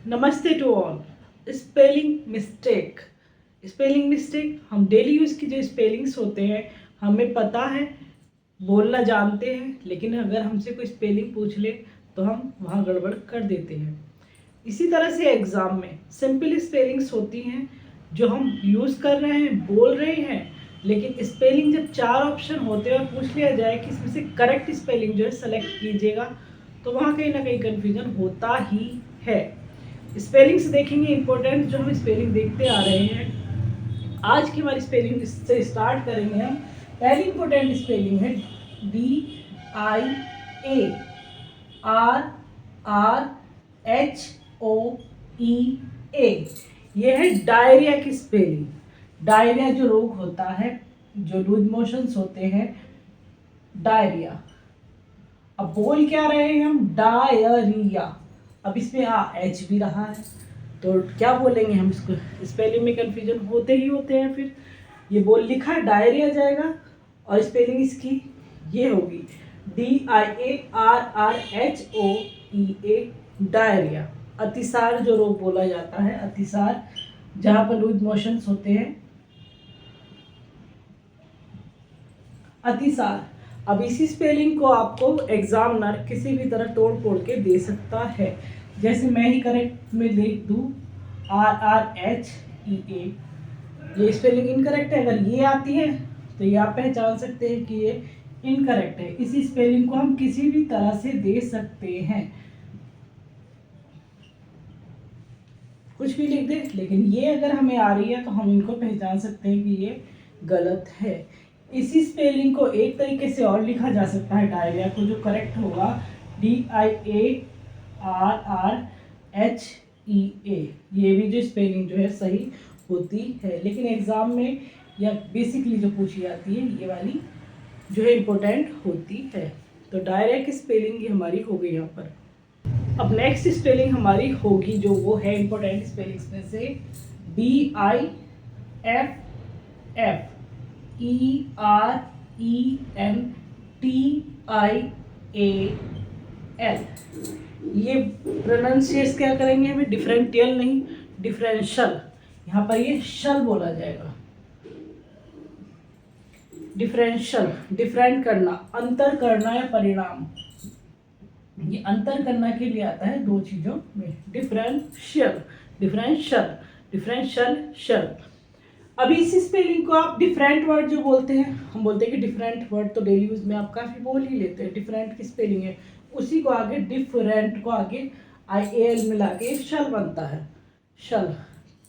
नमस्ते to all. Spelling mistake हम daily use की जो स्पेलिंग्स होते हैं हमें पता है, बोलना जानते हैं, लेकिन अगर हमसे कोई स्पेलिंग पूछ ले तो हम वहाँ गड़बड़ कर देते हैं। इसी तरह से एग्ज़ाम में सिंपल स्पेलिंग्स होती हैं जो हम यूज़ कर रहे हैं, बोल रहे हैं, लेकिन स्पेलिंग जब 4 ऑप्शन होते हैं और पूछ लिया जाए कि इसमें से करेक्ट स्पेलिंग जो है सेलेक्ट कीजिएगा, तो वहाँ कहीं ना कहीं कन्फ्यूज़न होता ही है। स्पेलिंग्स देखेंगे इंपॉर्टेंट, जो हम स्पेलिंग देखते आ रहे हैं। आज की हमारी स्पेलिंग से स्टार्ट करेंगे हम। पहली इंपॉर्टेंट स्पेलिंग है DIARRHOEA। यह है डायरिया की स्पेलिंग। डायरिया जो रोग होता है, जो लूज मोशंस होते हैं, डायरिया। अब बोल क्या रहे हैं हम? डायरिया। अब इसमें एच भी रहा है, तो क्या बोलेंगे हम इसको? स्पेलिंग में कंफ्यूजन होते ही होते हैं। फिर ये बोल लिखा है डायरिया जाएगा और स्पेलिंग इसकी ये होगी DIARRHOEA, डायरिया। अतिसार जो रोग बोला जाता है, अतिसार जहाँ पर लूज मोशंस होते हैं, अतिसार। अब इसी स्पेलिंग को आपको एग्जामिनर किसी भी तरह तोड़ फोड़ के दे सकता है। जैसे मैं ही करेक्ट में लिख दूँ RRHEA, ये स्पेलिंग इनकरेक्ट है। अगर ये आती है तो ये आप पहचान सकते हैं कि ये इनकरेक्ट है। इसी स्पेलिंग को हम किसी भी तरह से दे सकते हैं, कुछ भी लिख दे, लेकिन ये अगर हमें आ रही है तो हम इनको पहचान सकते हैं कि ये गलत है। इसी स्पेलिंग को एक तरीके से और लिखा जा सकता है, डायरिया को, जो करेक्ट होगा DIARRHEA। ये भी जो स्पेलिंग जो है सही होती है, लेकिन एग्जाम में या बेसिकली जो पूछी जाती है ये वाली जो है इम्पोर्टेंट होती है। तो डायरिया की स्पेलिंग ये हमारी हो गई यहाँ पर। अब नेक्स्ट स्पेलिंग हमारी होगी जो वो है इम्पोर्टेंट स्पेलिंग्स में से BIFFENTIAL। ये प्रोनाउंसिएशन क्या करेंगे हमें? डिफरेंटियल नहीं, डिफरेंशियल। यहाँ पर ये शल बोला जाएगा। डिफरेंशियल, डिफरेंट करना, अंतर करना या परिणाम। ये अंतर करना के लिए आता है दो चीजों में, डिफरेंशियल, डिफरेंशियल, डिफरेंशियल शल। अभी इसी स्पेलिंग को आप डिफरेंट वर्ड जो बोलते हैं, हम बोलते हैं कि डिफरेंट वर्ड तो डेली यूज में आप काफी बोल ही लेते हैं। डिफरेंट की स्पेलिंग है, उसी को आगे डिफरेंट को आगे IAL मिला के शल बनता है, शल।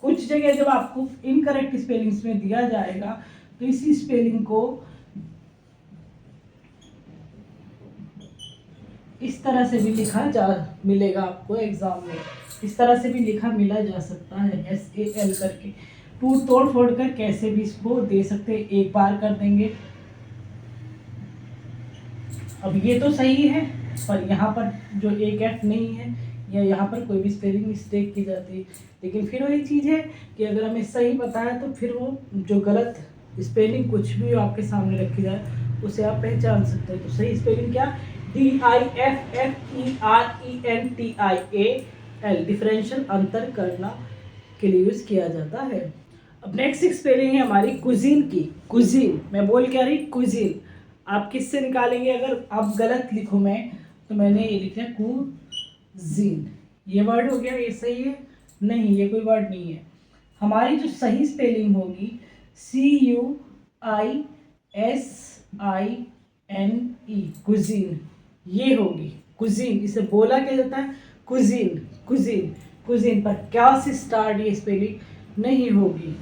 कुछ जगह जब आपको इनकरेक्ट स्पेलिंग्स में दिया जाएगा तो इसी स्पेलिंग को इस तरह से भी लिखा जा मिलेगा आपको एग्जाम में। इस तरह से भी लिखा मिला जा सकता है, SAL करके। टूट तोड़ फोड़ कर कैसे भी इसको दे सकते हैं, एक बार कर देंगे। अब ये तो सही है, पर यहाँ पर जो एक F नहीं है, या यहाँ पर कोई भी स्पेलिंग मिस्टेक की जाती है। लेकिन फिर वही चीज़ है कि अगर हमें सही पता है तो फिर वो जो गलत स्पेलिंग कुछ भी आपके सामने रखी जाए उसे आप पहचान सकते हैं। तो सही स्पेलिंग क्या? DIFFERENTIAL, डिफरेंशियल, अंतर करना के लिए यूज किया जाता है। अब नेक्स्ट स्पेलिंग है हमारी कुजीन की। कुजीन, मैं बोल क्या रही? कुजीन। आप किससे निकालेंगे? अगर आप गलत लिखो मैं, तो मैंने ये लिखा है कुजीन। ये वर्ड हो गया, ये सही है? नहीं, ये कोई वर्ड नहीं है। हमारी जो सही स्पेलिंग होगी CUISINE, कुजीन, ये होगी। कुजीन, इसे बोला क्या जाता है? Cuisine, cuisine, cuisine. पर क्या से स्टार्ट ये स्पेलिंग नहीं होगी।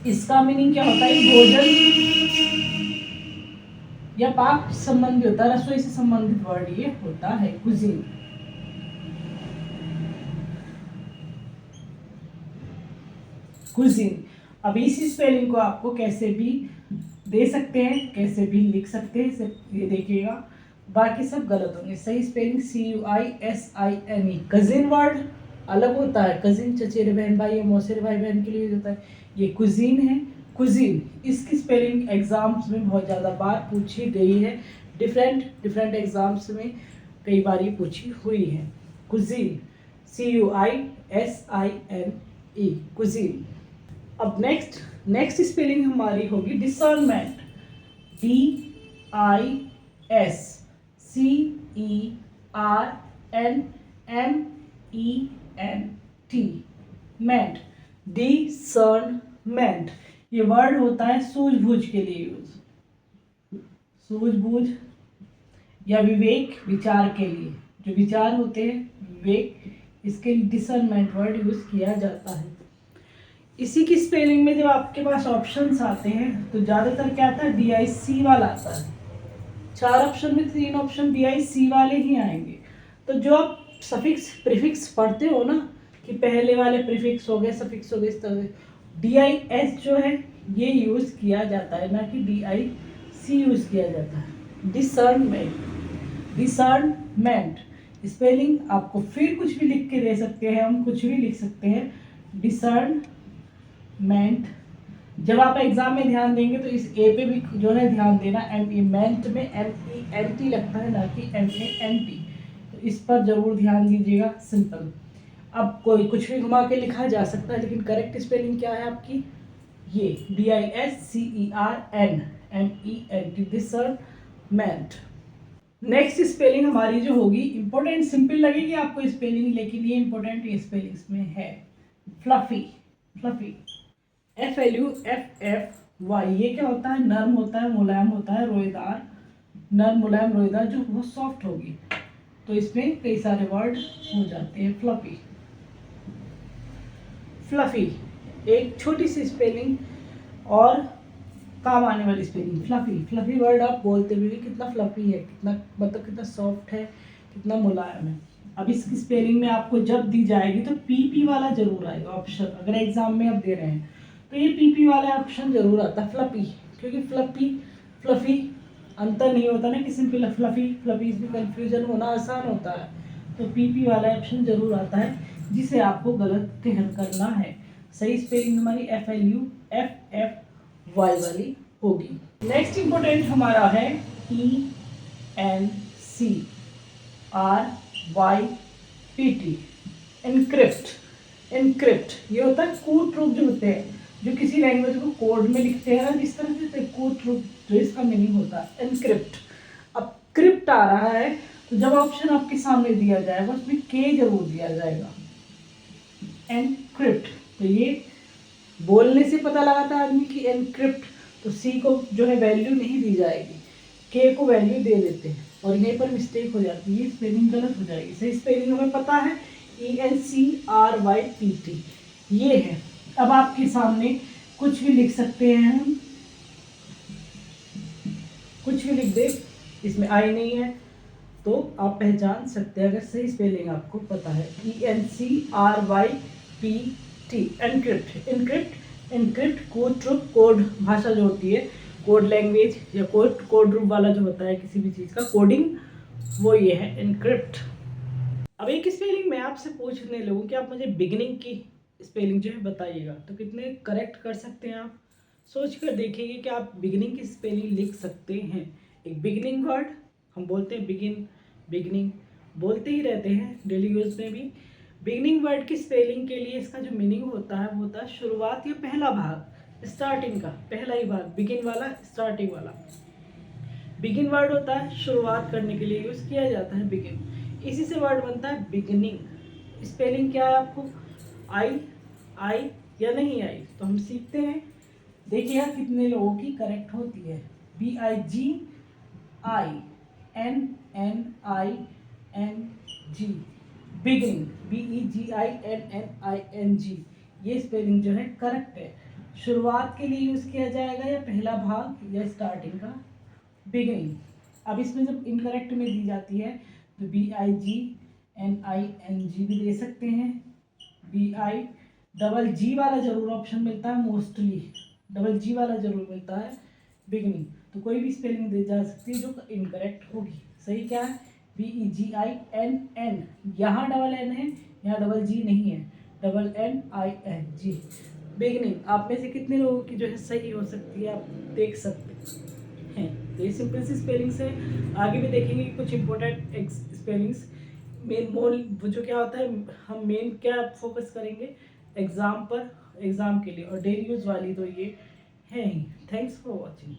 इसका मीनिंग क्या होता है? भोजन या पाक संबंधी होता है, रसोई से संबंधित वर्ड ये होता है, कुजीन। कुजीन। अब इसी स्पेलिंग को आपको कैसे भी दे सकते हैं, कैसे भी लिख सकते हैं, सिर्फ ये देखिएगा, बाकी सब गलत होंगे। सही स्पेलिंग CUISINE। कजिन वर्ड अलग होता है, कजिन चचेरे बहन भाई या मौसेरे भाई बहन के लिए होता है। ये कुजीन है, कुजीन। इसकी स्पेलिंग एग्जाम्स में बहुत ज़्यादा बार पूछी गई है, डिफरेंट एग्जाम्स में कई बार ये पूछी हुई है। Cuisine, CUI SINE, cuisine. अब नेक्स्ट स्पेलिंग हमारी होगी डिसर्नमेंट, DISCERNMENT, मेंट, डिसर्नमेंट। ये वर्ड होता है सूझबूझ के लिए यूज, सूझबूझ या विवेक, विचार के लिए। जो विचार होते हैं, विवेक, इसके लिए डिसर्नमेंट वर्ड यूज किया जाता है। इसी की स्पेलिंग में जब आपके पास ऑप्शंस आते हैं तो ज़्यादातर क्या आता है, DIC वाला आता है। 4 ऑप्शन में 3 ऑप्शन DIC वाले ही आएंगे। तो जो आप सफिक्स प्रीफिक्स पढ़ते हो ना, कि पहले वाले प्रीफिक्स हो गए, सफिक्स हो गए, इस तरह DIS जो है ये यूज़ किया जाता है, ना कि DIC यूज़ किया जाता है। डिसर्नमेंट स्पेलिंग आपको फिर कुछ भी लिख के दे सकते हैं, हम कुछ भी लिख सकते हैं। डिसर्नमेंट, जब आप एग्जाम में ध्यान देंगे तो इस ए पे भी जो है ध्यान देना। मेंट में MENT लगता है, ना कि MENT, तो इस पर जरूर ध्यान दीजिएगा। सिंपल, अब कोई कुछ भी घुमा के लिखा जा सकता है, लेकिन करेक्ट स्पेलिंग क्या है आपकी, ये DISCERNMENT, डिसर्नमेंट। नेक्स्ट स्पेलिंग हमारी जो होगी इंपॉर्टेंट, सिंपल लगेगी आपको स्पेलिंग, लेकिन ये इंपॉर्टेंट स्पेलिंग्स में है। फ्लफी, FLUFFY, ये क्या होता है, नर्म होता है, मुलायम होता है, रोएदार, नर्म मुलायम रोएदार, जो बहुत सॉफ्ट होगी। तो इसमें कई सारे वर्ड हो जाते हैं। फ्लफी एक छोटी सी स्पेलिंग और काम आने वाली स्पेलिंग। फ्लफी वर्ड आप बोलते भी कितना फ्लफी है, कितना मतलब कितना सॉफ्ट है, कितना मुलायम है। अब इसकी स्पेलिंग में आपको जब दी जाएगी तो PP वाला जरूर आएगा ऑप्शन, अगर एग्जाम में आप दे रहे हैं तो ये PP वाला ऑप्शन जरूर आता है, फ्लफी। क्योंकि फ्लफी अंतर नहीं होता ना, किसी में फ्लफी इसमें कंफ्यूजन होना आसान होता है। तो PP वाला ऑप्शन जरूर आता है, जिसे आपको गलत करना है। सही स्पेलिंग हमारी FLUFFY वाली होगी। नेक्स्ट इंपॉर्टेंट हमारा है ENCRYPT, एनक्रिप्ट। ये होता है कूट रूप जो होते हैं, जो किसी लैंग्वेज को कोड में लिखते हैं ना, जिस तरह से कूट रूप, जो इसका मीनिंग होता है एनक्रिप्ट। अब क्रिप्ट आ रहा है, तो जब ऑप्शन आपके सामने दिया जाएगा उसमें K जरूर दिया जाएगा, एनक्रिप्ट। तो ये बोलने से पता लगाता है आदमी की एनक्रिप्ट, तो C को जो है वैल्यू नहीं दी जाएगी, K को वैल्यू दे देते हैं, और यहीं पर मिस्टेक हो जाती है, स्पेलिंग गलत हो जाएगी। सही स्पेलिंग हमें पता है, ENCRYPT ये है। अब आपके सामने कुछ भी लिख सकते हैं हम, कुछ भी लिख दे, इसमें आई नहीं है तो आप पहचान सकते हैं, अगर सही स्पेलिंग आपको पता है। ENCRYPT, एनक्रिप्ट कोड भाषा जो होती है, कोड लैंग्वेज या कोड रूप वाला जो होता है किसी भी चीज़ का कोडिंग, वो ये है एनक्रिप्ट। अब एक स्पेलिंग मैं आपसे पूछने लगूँ कि आप मुझे बिगिनिंग की स्पेलिंग जो है बताइएगा, तो कितने करेक्ट कर सकते हैं आप। सोच कर देखिए कि आप बिगिनिंग की स्पेलिंग लिख सकते हैं। एक बिगिनिंग वर्ड हम बोलते हैं, बिगिनिंग बोलते ही रहते हैं डेली यूज में भी। बिगिनिंग वर्ड की स्पेलिंग के लिए इसका जो मीनिंग होता है वो होता है शुरुआत या पहला भाग, स्टार्टिंग का पहला ही भाग, बिगिन वाला, स्टार्टिंग वाला। बिगिन वर्ड होता है शुरुआत करने के लिए यूज किया जाता है, बिगिन, इसी से वर्ड बनता है बिगिनिंग। स्पेलिंग क्या है आपको आई या नहीं आई, तो हम सीखते हैं। देखिए कितने लोगों की करेक्ट होती है। BIGINNING, बिगिनिंग, BEGINNING, ये स्पेलिंग जो है करेक्ट है। शुरुआत के लिए यूज किया जाएगा या पहला भाग या स्टार्टिंग का, बिगिनिंग। अब इसमें जब इनकरेक्ट में दी जाती है तो BIGNING भी दे सकते हैं। BIGG वाला जरूर ऑप्शन मिलता है, मोस्टली GG वाला जरूर मिलता है बिगिनिंग। तो कोई भी स्पेलिंग दी जा सकती है जो इनकरेक्ट होगी। सही क्या है, BEGINN, यहाँ N है, यहाँ GG नहीं है, NNING, बिगिनिंग। आप में से कितने लोगों की जो है सही हो सकती है, आप देख सकते हैं। तो ये सिंपल सी स्पेलिंग्स है। आगे भी देखेंगे कुछ इंपॉर्टेंट स्पेलिंग्स। मेन मोल वो जो क्या होता है, हम मेन क्या फोकस करेंगे एग्ज़ाम पर, एग्ज़ाम के लिए, और डेली यूज़ वाली तो ये है ही। Thanks for watching.